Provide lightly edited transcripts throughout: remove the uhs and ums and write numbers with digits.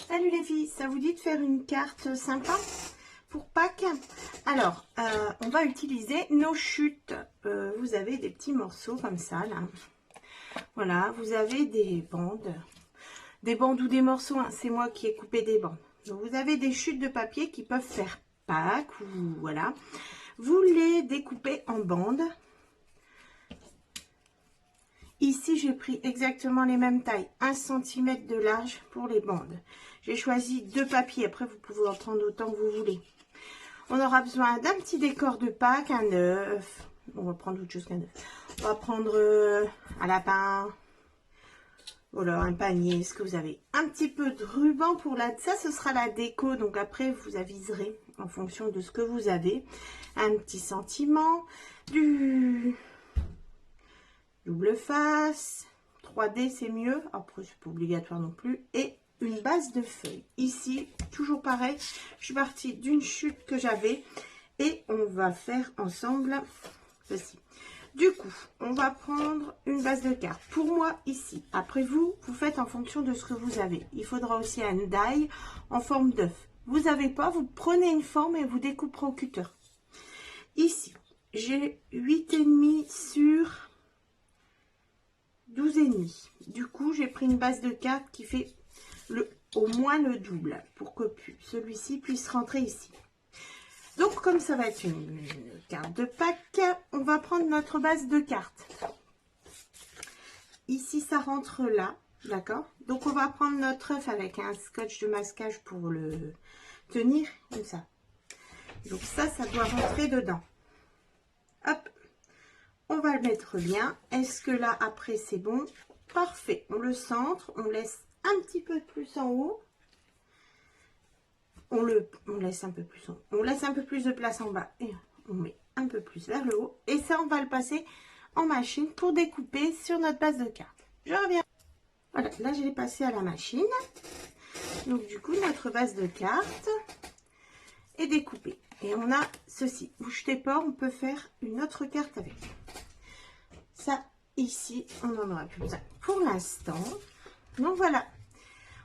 Salut les filles, ça vous dit de faire une carte sympa pour Pâques? Alors, on va utiliser nos chutes. Vous avez des petits morceaux comme ça, là. Voilà, vous avez des bandes ou des morceaux, hein. C'est moi qui ai coupé des bandes. Donc, vous avez des chutes de papier qui peuvent faire Pâques ou voilà. Vous les découpez en bandes. Ici, j'ai pris exactement les mêmes tailles, 1 cm de large pour les bandes. J'ai choisi 2 papiers, après vous pouvez en prendre autant que vous voulez. On aura besoin d'un petit décor de Pâques, un œuf. On va prendre autre chose qu'un œuf. On va prendre un lapin, voilà, un panier, ce que vous avez. Un petit peu de ruban pour ça, ce sera la déco, donc après vous aviserez en fonction de ce que vous avez. Un petit sentiment, du double face, 3D c'est mieux, après c'est pas obligatoire non plus, et une base de feuilles. Ici, toujours pareil, je suis partie d'une chute que j'avais et on va faire ensemble ceci. Du coup, on va prendre une base de cartes. Pour moi, ici, après vous faites en fonction de ce que vous avez. Il faudra aussi un die en forme d'œuf. Vous n'avez pas, vous prenez une forme et vous découperez au cutter. Ici, j'ai 8,5 sur 12,5. Du coup, j'ai pris une base de cartes qui fait au moins le double pour que celui-ci puisse rentrer ici. Donc, comme ça va être une carte de Pâques, on va prendre notre base de cartes. Ici, ça rentre là, d'accord? Donc, on va prendre notre œuf avec un scotch de masquage pour le tenir, comme ça. Donc, ça doit rentrer dedans. Hop, on va le mettre bien. Est-ce que là, après, c'est bon? Parfait. On le centre, on laisse un petit peu plus en haut. On laisse un peu plus en haut. On laisse un peu plus de place en bas et on met un peu plus vers le haut. Et ça, on va le passer en machine pour découper sur notre base de cartes. Je reviens. Voilà, là, je l'ai passé à la machine. Donc, du coup, notre base de cartes est découpée. Et on a ceci. Vous jetez pas, on peut faire une autre carte avec. Ça, ici, on n'en aura plus besoin pour l'instant. Donc, voilà.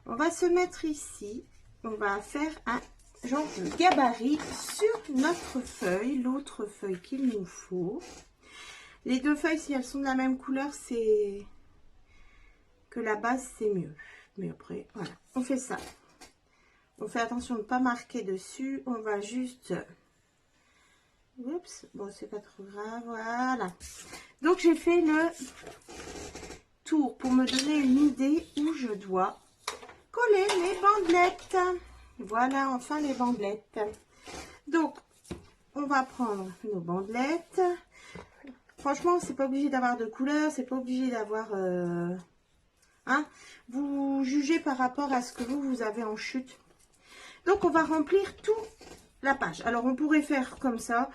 On va se mettre ici. On va faire un genre de gabarit sur notre feuille, l'autre feuille qu'il nous faut. Les deux feuilles, si elles sont de la même couleur, c'est que la base, c'est mieux. Mais après, voilà, on fait ça. On fait attention de ne pas marquer dessus. On va juste... Oups, bon, c'est pas trop grave, voilà. Donc, j'ai fait le tour pour me donner une idée où je dois coller mes bandelettes. Voilà, enfin les bandelettes. Donc, on va prendre nos bandelettes. Franchement, c'est pas obligé d'avoir de couleur, c'est pas obligé d'avoir... hein, vous jugez par rapport à ce que vous avez en chute. Donc, on va remplir toute la page. Alors, on pourrait faire comme ça.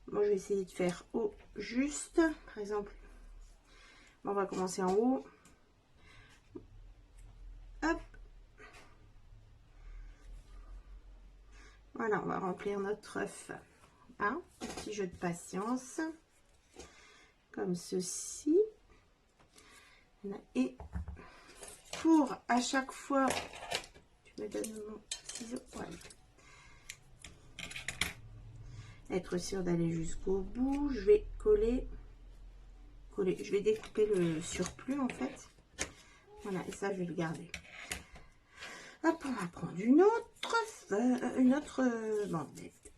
Moi, je vais essayer de faire au juste. Par exemple, on va commencer en haut. Hop. Voilà, on va remplir notre œuf. Hein, petit jeu de patience. Comme ceci. Et pour à chaque fois, tu me donnes mon ciseau, voilà. Être sûr d'aller jusqu'au bout, je vais coller, je vais découper le surplus en fait. Voilà, et ça je vais le garder. Hop, on va prendre une autre bandelette.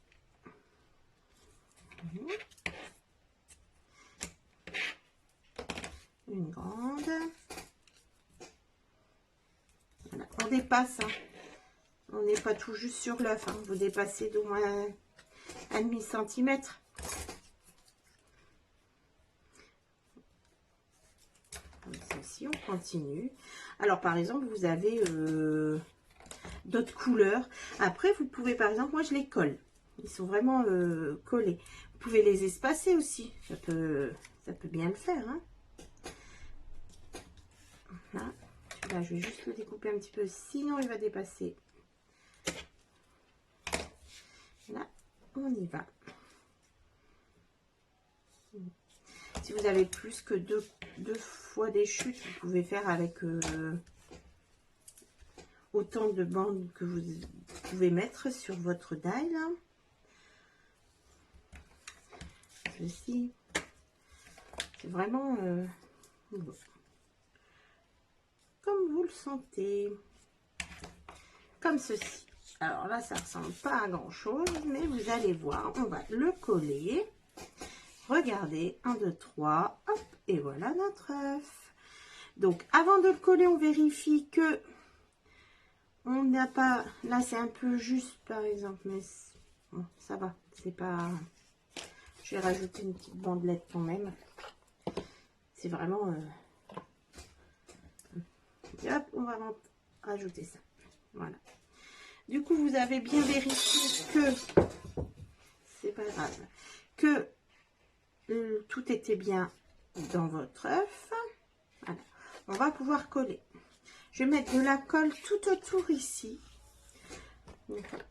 Une grande. Voilà, on dépasse, hein. On n'est pas tout juste sur l'œuf, hein. Vous dépassez d'au moins 1,5 cm. Comme ceci, on continue. Alors, par exemple, vous avez d'autres couleurs. Après, vous pouvez, par exemple, moi, je les colle. Ils sont vraiment collés. Vous pouvez les espacer aussi. Ça peut bien le faire, hein. Là, je vais juste le découper un petit peu, sinon il va dépasser. Là, on y va. Si vous avez plus que deux fois des chutes, vous pouvez faire avec autant de bandes que vous pouvez mettre sur votre die là. Ceci, c'est vraiment comme vous le sentez, comme ceci. Alors là, ça ressemble pas à grand chose, mais vous allez voir, on va le coller. Regardez, 1, 2, 3, hop, et voilà notre œuf. Donc avant de le coller, on vérifie que on n'a pas, là c'est un peu juste par exemple, mais bon, ça va, c'est pas, je vais rajouter une petite bandelette quand même. C'est vraiment hop, on va rajouter ça, voilà. Du coup, vous avez bien vérifié que c'est pas grave, que tout était bien dans votre œuf. Voilà. On va pouvoir coller. Je vais mettre de la colle tout autour ici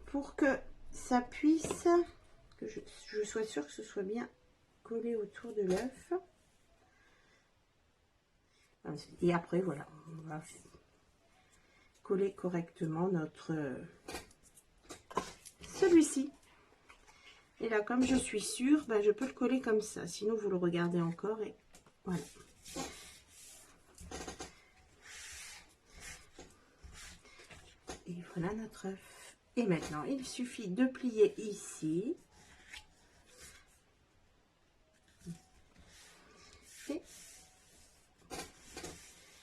pour que ça puisse, que je sois sûre que ce soit bien collé autour de l'œuf. Et après, voilà, on va coller correctement notre celui-ci. Et là, comme je suis sûre, ben, je peux le coller comme ça. Sinon, vous le regardez encore et voilà. Et voilà notre œuf. Et maintenant, il suffit de plier ici. Et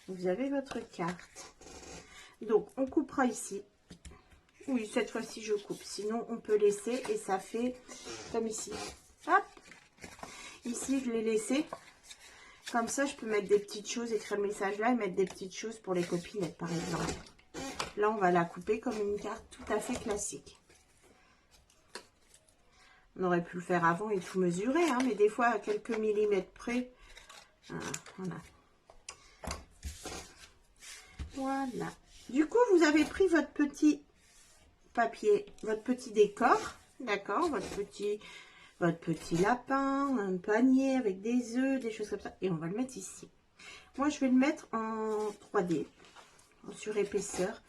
vous avez votre carte. Donc, on coupera ici. Oui, cette fois-ci, je coupe. Sinon, on peut laisser et ça fait comme ici. Hop. Ici, je l'ai laissé. Comme ça, je peux mettre des petites choses, écrire le message là et mettre des petites choses pour les copinettes, par exemple. Là, on va la couper comme une carte tout à fait classique. On aurait pu le faire avant et tout mesurer, hein, mais des fois, à quelques millimètres près. Voilà. Voilà. Du coup, vous avez pris votre petit papier, votre petit décor, d'accord, votre petit lapin, un panier avec des œufs, des choses comme ça, et on va le mettre ici. Moi, je vais le mettre en 3D, en surépaisseur.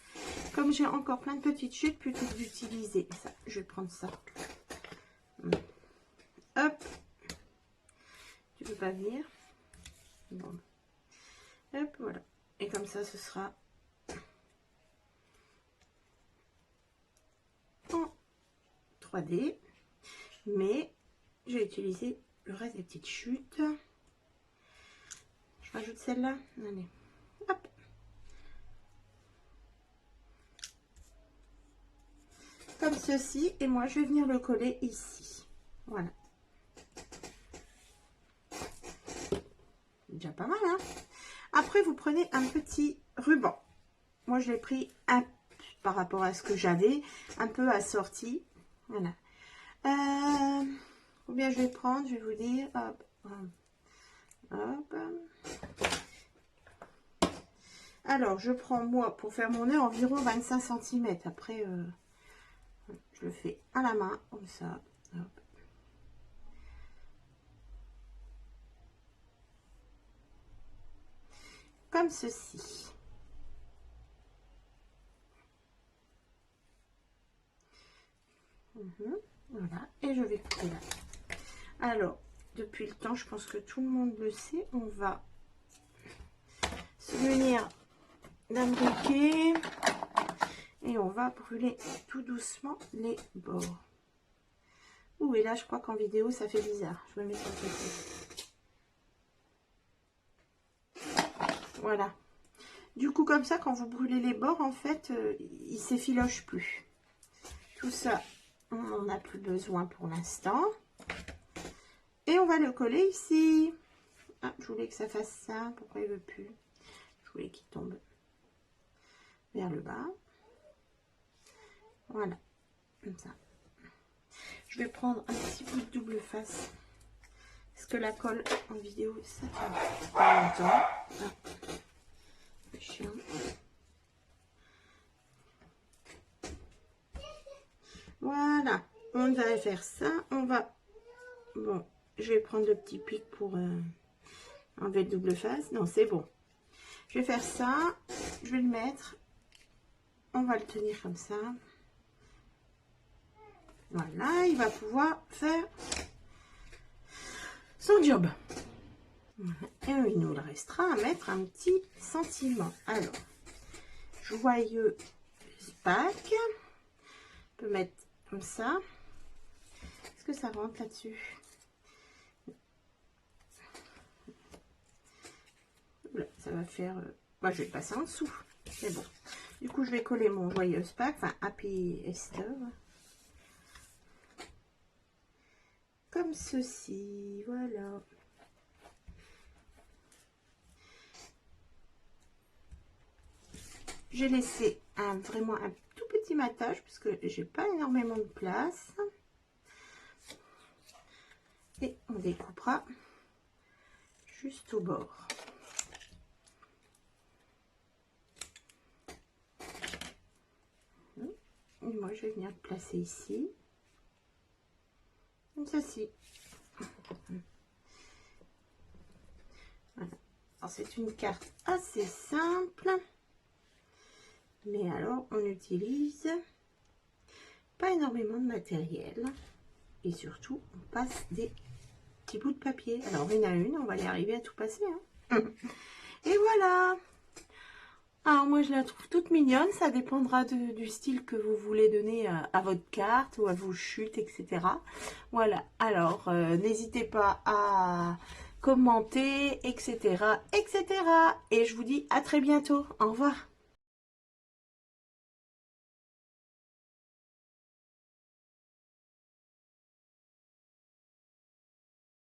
Comme j'ai encore plein de petites chutes, plutôt que d'utiliser ça, je vais prendre ça. Hop, tu peux pas venir. Bon. Hop, voilà. Et comme ça, ce sera en 3D. Mais je vais utiliser le reste des petites chutes. Je rajoute celle-là. Allez, hop. Comme ceci. Et moi, je vais venir le coller ici. Voilà. Déjà pas mal, hein? Après, vous prenez un petit ruban. Moi, je l'ai pris par rapport à ce que j'avais, un peu assorti. Voilà. Combien je vais prendre? Je vais vous dire. Hop, hop. Alors, je prends, moi, pour faire mon nez, environ 25 cm. Après, je le fais à la main, comme ça. Hop. Comme ceci. Voilà, et je vais couper là. Alors, depuis le temps, je pense que tout le monde le sait, on va se munir d'un briquet et on va brûler tout doucement les bords. Ouh, et là, je crois qu'en vidéo, ça fait bizarre. Je me mets sur le côté. Voilà. Du coup, comme ça, quand vous brûlez les bords, en fait, ils ne s'effilochent plus. Tout ça, on n'en a plus besoin pour l'instant. Et on va le coller ici. Ah, je voulais que ça fasse ça. Pourquoi il ne veut plus? Je voulais qu'il tombe vers le bas. Voilà. Comme ça. Je vais prendre un petit bout de double face. Parce que la colle en vidéo, ça prend pas longtemps. Ah. C'est chiant. Voilà. On va faire ça. On va... Bon, je vais prendre le petit pic pour enlever le double face. Non, c'est bon. Je vais faire ça. Je vais le mettre on va le tenir comme ça. Voilà, il va pouvoir faire son job. Et il nous restera à mettre un petit sentiment. Alors, joyeux Pâques. On peut mettre comme ça. Est-ce que ça rentre là-dessus? Ça va faire... Moi, je vais le passer en dessous. C'est bon. Du coup, je vais coller mon joyeux Pâques, enfin Happy Easter. Comme ceci, voilà. J'ai laissé vraiment un tout petit matage parce que j'ai pas énormément de place. Et on découpera juste au bord. Et moi, je vais venir placer ici. Comme ceci. Voilà. Alors, c'est une carte assez simple. Mais alors, on utilise pas énormément de matériel. Et surtout, on passe des petits bouts de papier. Alors, une à une, on va y arriver à tout passer. Hein. Et voilà. Alors, moi, je la trouve toute mignonne. Ça dépendra du style que vous voulez donner à votre carte ou à vos chutes, etc. Voilà. Alors, n'hésitez pas à commenter, etc., etc. Et je vous dis à très bientôt. Au revoir.